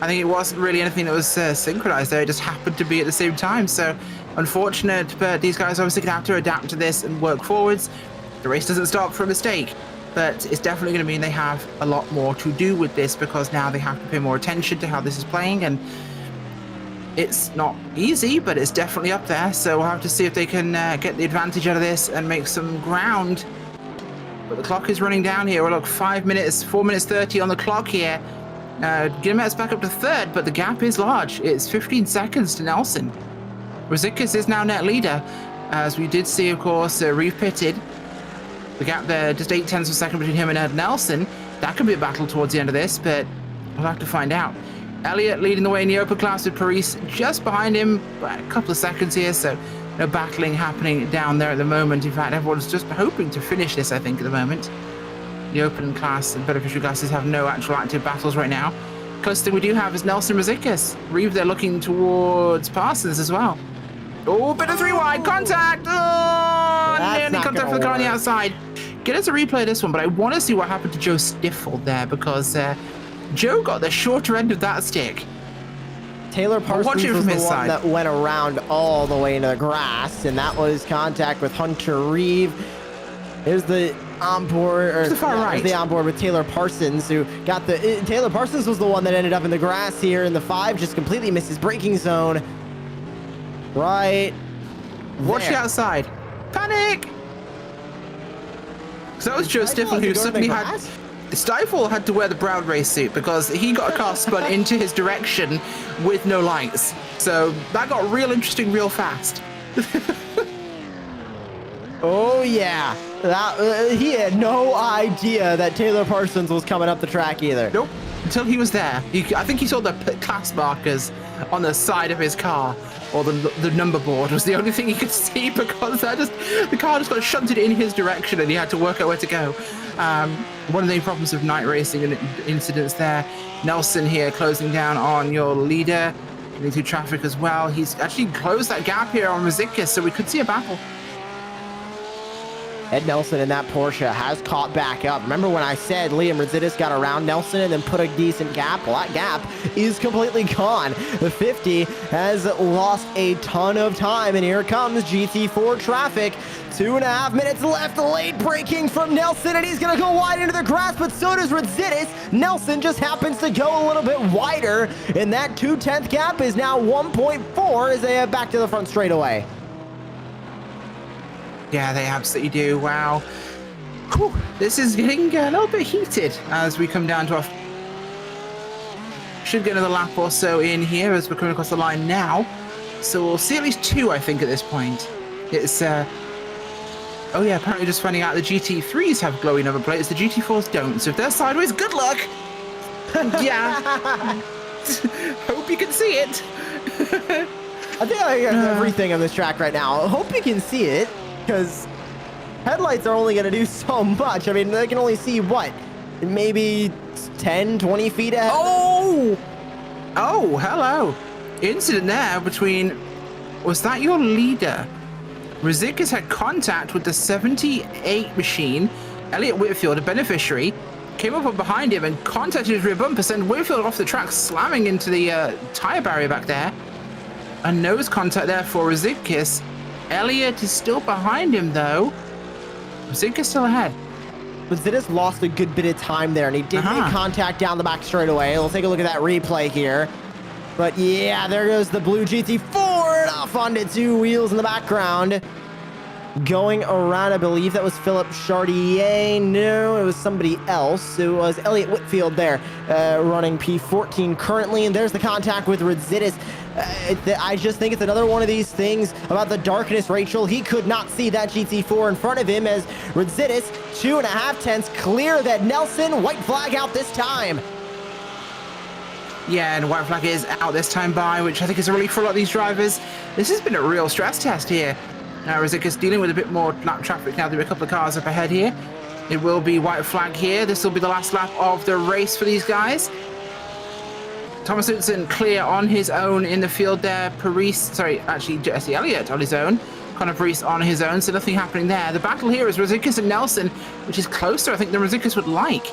I think it wasn't really anything that was synchronized there. It just happened to be at the same time. So unfortunate, but these guys obviously going to have to adapt to this and work forwards. The race doesn't stop for a mistake, but it's definitely going to mean they have a lot more to do with this because now they have to pay more attention to how this is playing, and it's not easy, but it's definitely up there. So we'll have to see if they can get the advantage out of this and make some ground. But the clock is running down here. We'll look 4 minutes 30 on the clock here. Guillemette's back up to 3rd, but the gap is large. It's 15 seconds to Nelson. Mazikas is now net leader. As we did see, of course, Reeve pitted. The gap there, just 0.8 of a second between him and Ed Nelson. That could be a battle towards the end of this, but we'll have to find out. Elliott leading the way in the open class with Paris just behind him by a couple of seconds here, so no battling happening down there at the moment. In fact, everyone's just hoping to finish this, I think, at the moment. The open class and beneficial classes have no actual active battles right now. Closest thing we do have is Nelson Mazikas. Reeve, they're looking towards Parsons as well. Oh, bit of 3 wide contact! Oh, nearly contact for the car on the outside. Get us a replay of this one, but I want to see what happened to Joe Stiffel there because Joe got the shorter end of that stick. Taylor Parsons was the one that went around all the way into the grass, and that was contact with Hunter Reeve. There's the onboard, or the far right. The onboard with Taylor Parsons, who got the. Taylor Parsons was the one that ended up in the grass here in the 5, just completely missed his braking zone. Right. Watch the outside. Panic! So that was Joe Stiffel who suddenly had. Stifle had to wear the brown race suit because he got a car spun into his direction with no lights. So that got real interesting real fast. Oh yeah, he had no idea that Taylor Parsons was coming up the track either. Nope, until he was there. I think he saw the class markers on the side of his car, or the number board was the only thing he could see because the car just got shunted in his direction and he had to work out where to go. One of the problems of night racing and incidents there. Nelson here closing down on your leader. getting through traffic as well. He's actually closed that gap here on Ruzicka, so we could see a battle. Ed Nelson in that Porsche has caught back up. Remember when I said Liam Rizidis got around Nelson and then put a decent gap? Well, that gap is completely gone. The 50 has lost a ton of time, and here comes GT4 traffic. 2.5 minutes left, late braking from Nelson, and he's gonna go wide into the grass, but so does Rizidis. Nelson just happens to go a little bit wider, and that 2/10 gap is now 1.4 as they head back to the front straightaway. Yeah, they absolutely do. Wow. Whew. This is getting a little bit heated as we come down to our... Should get another lap or so in here as we're coming across the line now. So we'll see at least 2, I think, at this point. It's, oh yeah, apparently just finding out the GT3s have glowy number plates, the GT4s don't. So if they're sideways, good luck! Yeah. Hope you can see it. I think I got everything on this track right now. I hope you can see it, because headlights are only going to do so much. I mean, they can only see, what, maybe 10, 20 feet ahead? Oh! Oh, hello. Incident there between... Was that your leader? Ruzicka's had contact with the 78 machine. Elliot Whitfield, a beneficiary, came up behind him and contacted his rear bumper, sent Whitfield off the track, slamming into the tire barrier back there. A nose contact there for Ruzicka. Elliot is still behind him, though. Ruzicka's still ahead. But Zidis lost a good bit of time there, and he did make contact down the back straightaway. We'll take a look at that replay here. But yeah, there goes the blue GT4 off onto 2 wheels in the background. Going around, I believe that was Philip Chartier. No, it was somebody else. It was Elliot Whitfield there, running P14 currently. And there's the contact with Rizidis. I just think it's another one of these things about the darkness, Rachel. He could not see that GT4 in front of him as Rizidis, 2.5 tenths clear that Nelson. White flag out this time. Yeah, and white flag is out this time by, which I think is a relief for a lot of these drivers. This has been a real stress test here. Now Ruzicka's dealing with a bit more lap traffic now. There are a couple of cars up ahead here. It will be white flag here. This will be the last lap of the race for these guys. Thomas Hudson clear on his own in the field there. Jesse Elliott on his own. Connor Paris on his own, so nothing happening there. The battle here is Ruzicka and Nelson, which is closer, I think, than Ruzicka would like.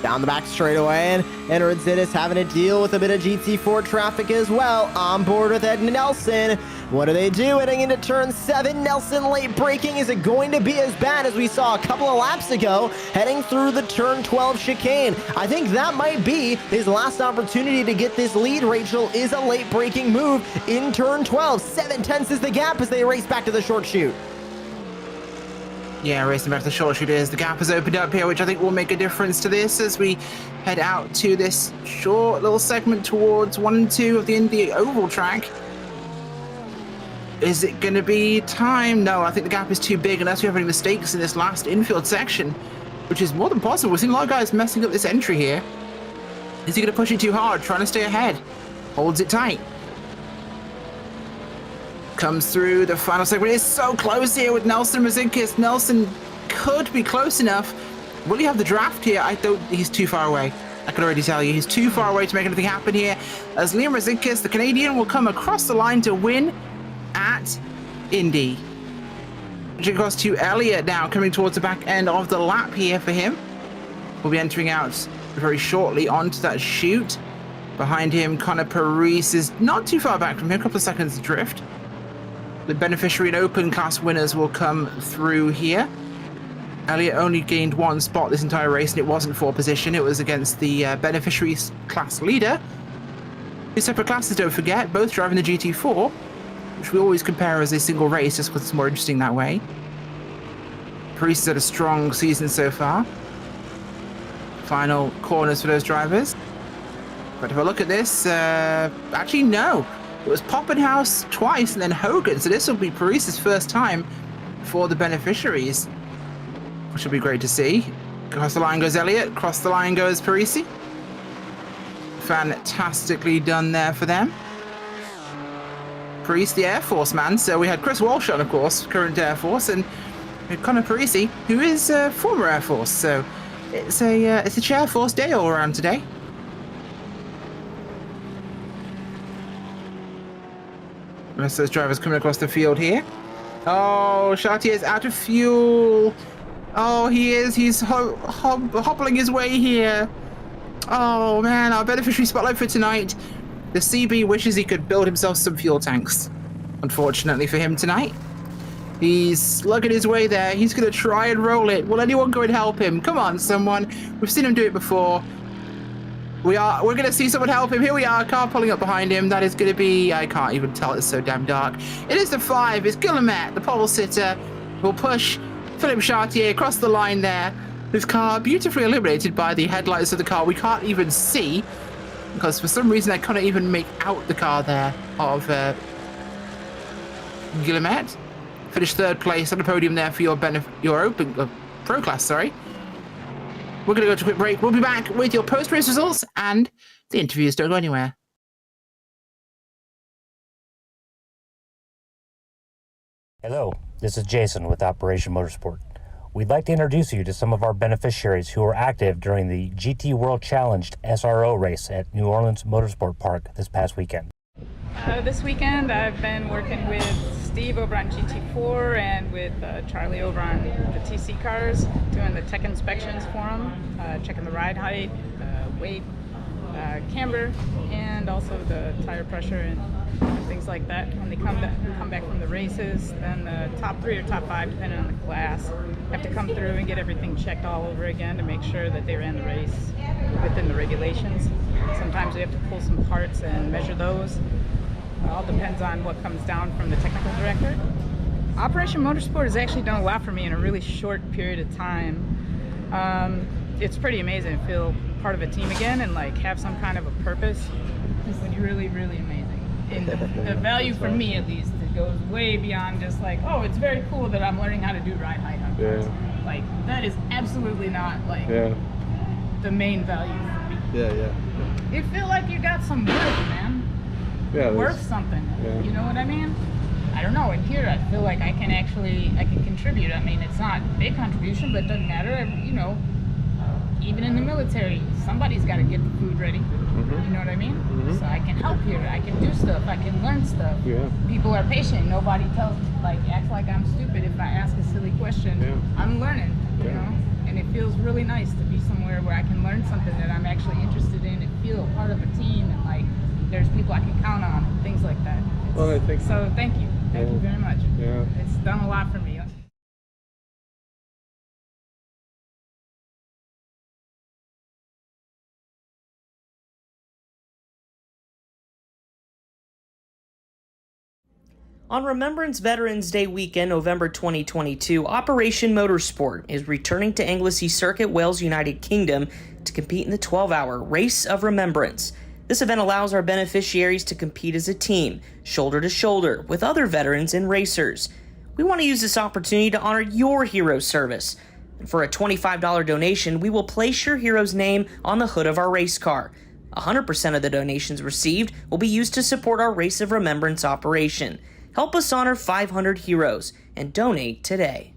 Down the back straightaway, and Rizidis having to deal with a bit of GT4 traffic as well. On board with Ed Nelson. What do they do heading into turn 7? Nelson late braking. Is it going to be as bad as we saw a couple of laps ago heading through the turn 12 chicane? I think that might be his last opportunity to get this lead, Rachel, is a late braking move in turn 12. 7 tenths is the gap as they race back to the short chute. Yeah, racing back to the short chute is. The gap has opened up here, which I think will make a difference to this as we head out to this short little segment towards 1 and 2 of the Indy Oval track. Is it going to be time? No, I think the gap is too big unless we have any mistakes in this last infield section, which is more than possible. We've seen a lot of guys messing up this entry here. Is he going to push it too hard, trying to stay ahead? Holds it tight. Comes through the final segment. It's so close here with Nelson Ruzicka. Nelson could be close enough. Will he have the draft here? I don't. He's too far away. I can already tell you. He's too far away to make anything happen here. As Liam Ruzicka, the Canadian, will come across the line to win at Indy. Switching across to Elliott now, coming towards the back end of the lap here for him. We'll be entering out very shortly onto that chute. Behind him, Connor Paris is not too far back from him, a couple of seconds drift. The beneficiary and open class winners will come through here. Elliott only gained 1 spot this entire race, and it wasn't for position. It was against the beneficiary class leader. 2 separate classes, don't forget, both driving the GT4, which we always compare as a single race just because it's more interesting that way. Paris has had a strong season so far. Final corners for those drivers. But if I look at this, actually no. It was Poppenhaus twice and then Hogan, so this will be Paris's first time for the beneficiaries, which will be great to see. Across the line goes Elliott, across the line goes Parisi. Fantastically done there for them. Paris, the Air Force man, so we had Chris Walsh on, of course, current Air Force, and Connor Parisi, who is former Air Force, so it's a Chair Force day all around today. The rest of those drivers coming across the field here. Oh, Chartier's out of fuel. Oh, he is. He's hobbling his way here. Oh, man, our beneficiary spotlight for tonight. The CB wishes he could build himself some fuel tanks. Unfortunately for him tonight. He's slugging his way there. He's going to try and roll it. Will anyone go and help him? Come on, someone. We've seen him do it before. We're going to see someone help him. Here we are, car pulling up behind him. That is going to be, I can't even tell, it's so damn dark. It is the 5, it's Guillemette, the pole sitter, will push Philippe Chartier across the line there. His car beautifully illuminated by the headlights of the car. We can't even see, because for some reason I couldn't even make out the car there of Guillemette. Finished 3rd place on the podium there for your open pro class, sorry. We're going to go to a quick break. We'll be back with your post-race results and the interviews. Don't go anywhere. Hello, this is Jason with Operation Motorsport. We'd like to introduce you to some of our beneficiaries who were active during the GT World Challenged SRO race at New Orleans Motorsport Park this past weekend. This weekend I've been working with Steve over on GT4 and with Charlie over on the TC cars, doing the tech inspections for them, checking the ride height, weight, camber, and also the tire pressure and things like that. When they come back from the races, then the top 3 or top 5, depending on the class, have to come through and get everything checked all over again to make sure that they ran the race within the regulations. Sometimes we have to pull some parts and measure those. It all depends on what comes down from the technical director. Operation Motorsport has actually done a lot for me in a really short period of time. It's pretty amazing to feel part of a team again and like have some kind of a purpose. It's really, really amazing. And the value for me, at least, it goes way beyond just like, oh, it's very cool that I'm learning how to do ride height on cars. Yeah. Like, that is absolutely not like the main value for me. Yeah. You feel like you got some worth, man. Yeah, worth something. Yeah. You know what I mean? I don't know. In here, I feel like I can contribute. I mean, it's not a big contribution, but it doesn't matter. You know, even in the military, somebody's got to get the food ready. You know what I mean? So I can help here. I can do stuff. I can learn stuff. Yeah. People are patient. Nobody acts like I'm stupid if I ask a silly question. Yeah. I'm learning. You know, and it feels really nice to be somewhere where I can learn something that I'm actually interested in and feel part of a team and like there's people I can count on, things like that. Well, I think so. Thank you. Thank you very much. Yeah. It's done a lot for me. On Remembrance Veterans Day weekend, November 2022, Operation Motorsport is returning to Anglesey Circuit, Wales, United Kingdom to compete in the 12-hour Race of Remembrance. This event allows our beneficiaries to compete as a team, shoulder to shoulder, with other veterans and racers. We want to use this opportunity to honor your hero service. And for a $25 donation, we will place your hero's name on the hood of our race car. 100% of the donations received will be used to support our Race of Remembrance operation. Help us honor 500 heroes and donate today.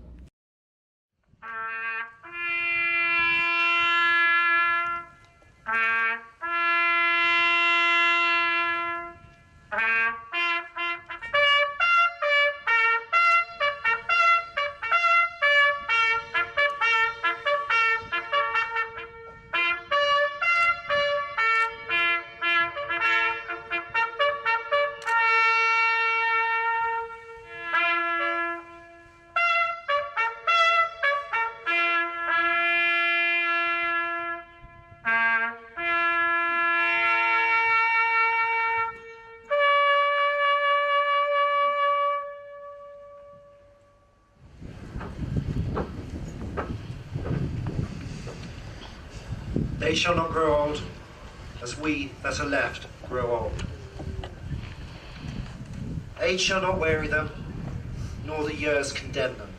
They shall not grow old, as we that are left grow old. Age shall not weary them, nor the years condemn them.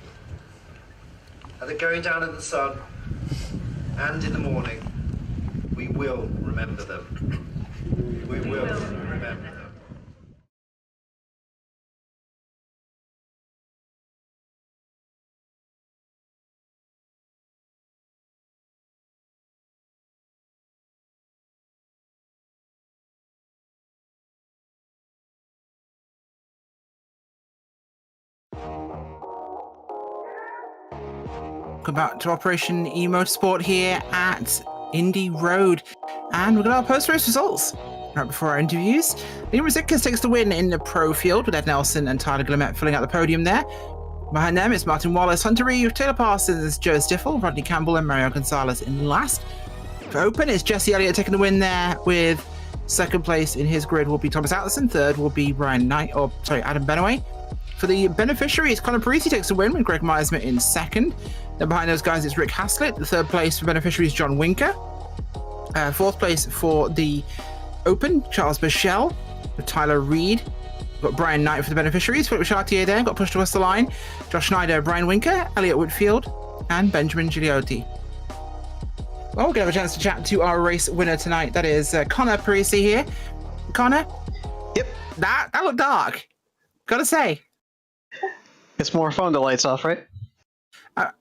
At the going down of the sun, and in the morning, we will remember them. We will remember them. Welcome back to Operation E Motorsport here at Indy Road. And we're going to have post-race results. Right before our interviews, Liam Rosickas takes the win in the pro field with Ed Nelson and Tyler Guillemette filling out the podium there. Behind them, it's Martin Wallace, Hunter Reeve, Taylor Parsons, Joe Stiffel, Rodney Campbell, and Mario Gonzalez in last. For Open, it's Jesse Elliott taking the win there with second place in his grid will be Thomas Allison, third will be Adam Benaway. For the beneficiaries, Connor Parisi takes the win with Greg Meismer in second. Then behind those guys, it's Rick Haslett. The third place for beneficiaries, John Winker. Fourth place for the Open, Charles Bichelle with Tyler Reed. We've got Brian Knight for the beneficiaries. Philip Chartier there, got pushed towards the line. Josh Schneider, Brian Winker, Elliot Whitfield, and Benjamin Gigliotti. Well, we're going to have a chance to chat to our race winner tonight. That is Connor Parisi here. Connor? Yep. That looked dark. Gotta say. It's more fun to lights off, right?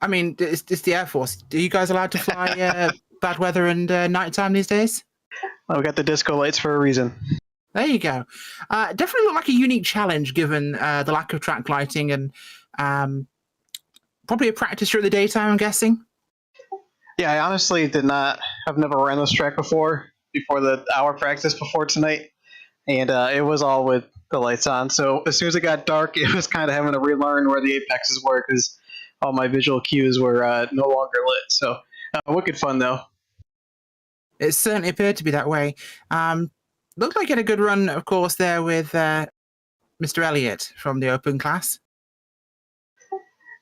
I mean, it's the Air Force. Are you guys allowed to fly bad weather and nighttime these days? Well, we got the disco lights for a reason. There you go. Definitely looked like a unique challenge given the lack of track lighting and probably a practice during the daytime, I'm guessing. Yeah, I honestly I've never ran this track before the hour practice before tonight. And it was all with the lights on. So as soon as it got dark, it was kind of having to relearn where the apexes were because all my visual cues were no longer lit. So wicked fun, though. It certainly appeared to be that way. Looked like he had a good run, of course, there with Mr. Elliott from the Open class.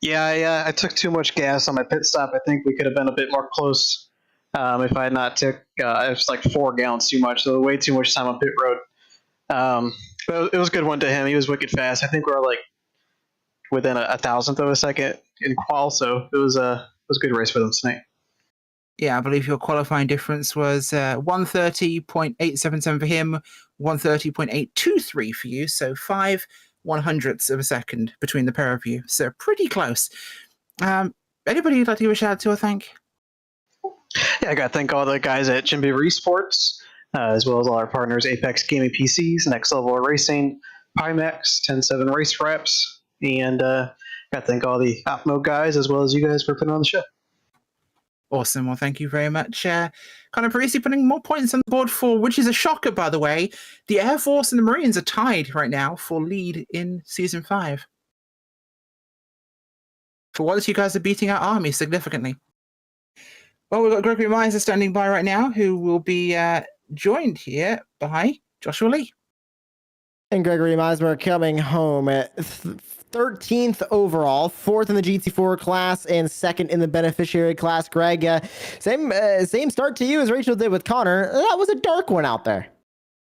Yeah, I took too much gas on my pit stop. I think we could have been a bit more close if I had not took it was like 4 gallons too much, so way too much time on pit road. But it was a good one to him. He was wicked fast. I think we were like within a thousandth of a second in qual, so it was a good race with him tonight. Yeah, I believe your qualifying difference was 130.877 for him, 130.823 for you, so 5/100ths of a second between the pair of you. So pretty close. Anybody you'd like to give a shout out to or thank? Yeah, I got to thank all the guys at Jimby Resports, as well as all our partners, Apex Gaming PCs, Next Level Racing, Pimax, 10-7 Race Wraps, and got to thank all the Opmo guys, as well as you guys for putting on the show. Awesome. Well, thank you very much. Connor Parisi putting more points on the board for, which is a shocker, by the way. The Air Force and the Marines are tied right now for lead in Season 5. For once, you guys are beating our Army significantly. Well, we've got Gregory Miser standing by right now, who will be joined here by Joshua Lee. And Gregory Meismer coming home at 13th overall, 4th in the GT4 class, and 2nd in the beneficiary class. Greg, same start to you as Rachel did with Connor. That was a dark one out there.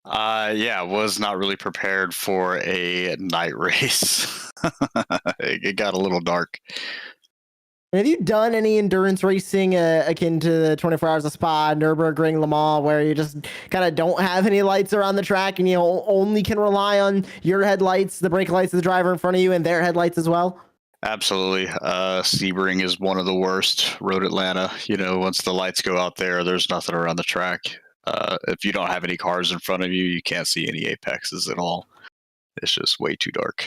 Yeah, was not really prepared for a night race. It got a little dark. Have you done any endurance racing akin to the 24 Hours of Spa, Nürburgring, Le Mans, where you just kind of don't have any lights around the track and you only can rely on your headlights, the brake lights of the driver in front of you, and their headlights as well? Absolutely. Sebring is one of the worst. Road Atlanta, once the lights go out there, there's nothing around the track. If you don't have any cars in front of you, you can't see any apexes at all. It's just way too dark.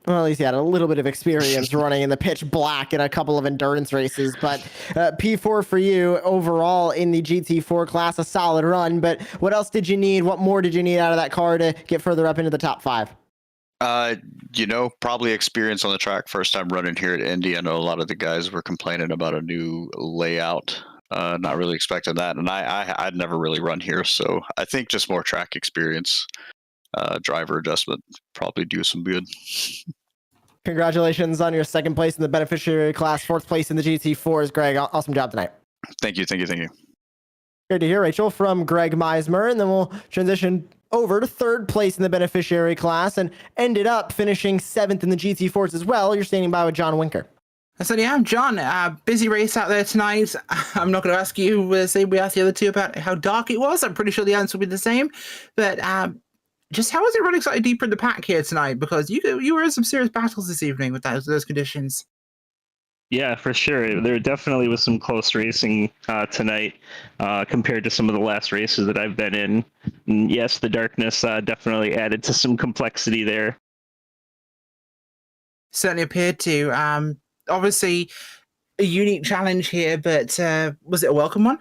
Well, at least you had a little bit of experience running in the pitch black in a couple of endurance races. But P4 for you overall in the GT4 class, a solid run. But what else did you need? What more did you need out of that car to get further up into the top 5? Probably experience on the track. First time running here at Indy. I know a lot of the guys were complaining about a new layout. Not really expecting that. And I'd never really run here. So I think just more track experience. Driver adjustment probably do some good. Congratulations on your 2nd place in the beneficiary class, 4th place in the GT4s, Greg. Awesome job tonight. Thank you. Good to hear, Rachel, from Greg Meismer, and then we'll transition over to 3rd place in the beneficiary class and ended up finishing 7th in the GT4s as well. You're standing by with John Winker. I said, yeah, John, busy race out there tonight. I'm not going to ask you, same we asked the other two about how dark it was. I'm pretty sure the answer will be the same. But just how was it running slightly deeper in the pack here tonight? Because you were in some serious battles this evening with those conditions. Yeah, for sure. There definitely was some close racing tonight compared to some of the last races that I've been in. And yes, the darkness definitely added to some complexity there. Certainly appeared to. Obviously, a unique challenge here, but was it a welcome one?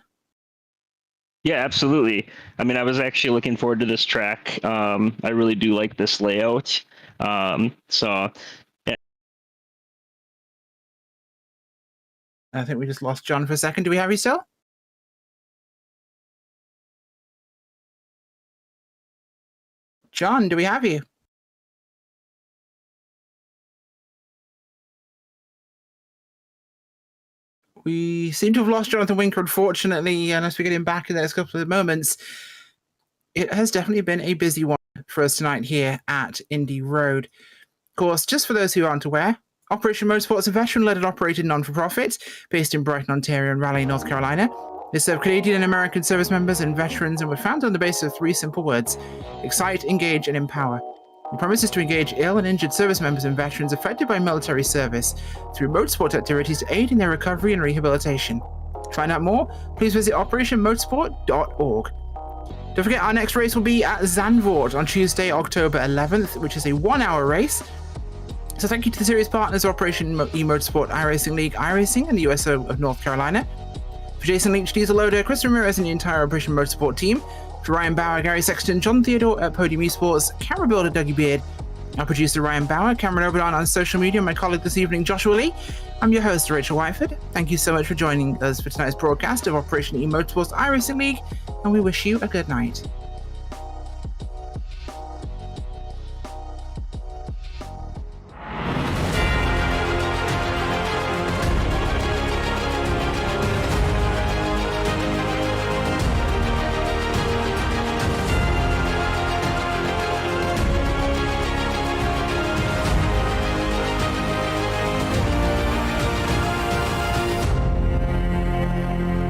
Yeah, absolutely. I mean, I was actually looking forward to this track. I really do like this layout. So yeah. I think we just lost John for a second. Do we have you still? John, do we have you? We seem to have lost Jonathan Winker, unfortunately, unless we get him back in the next couple of moments. It has definitely been a busy one for us tonight here at Indy Road. Of course, just for those who aren't aware, Operation Motorsport is a veteran-led and operated non-for-profit based in Brighton, Ontario and Raleigh, North Carolina. They serve Canadian and American service members and veterans and were founded on the basis of 3 simple words: excite, engage, and empower. The promise is to engage ill and injured service members and veterans affected by military service through motorsport activities to aid in their recovery and rehabilitation. To find out more, please visit operationmotorsport.org. Don't forget, our next race will be at Zandvoort on Tuesday, October 11th, which is a 1-hour race. So thank you to the series partners of Operation E-Motorsport iRacing League, iRacing, and the USO of North Carolina. For Jason Leach, Diesel Loader, Chris Ramirez, and the entire Operation Motorsport team. For Ryan Bauer, Gary Sexton, John Theodore at Podium Esports, camera builder Dougie Beard, our producer Ryan Bauer, Cameron Oberdon on social media, my colleague this evening, Joshua Lee. I'm your host, Rachel Whiteford. Thank you so much for joining us for tonight's broadcast of Operation E-Motorsport's iRacing League, and we wish you a good night.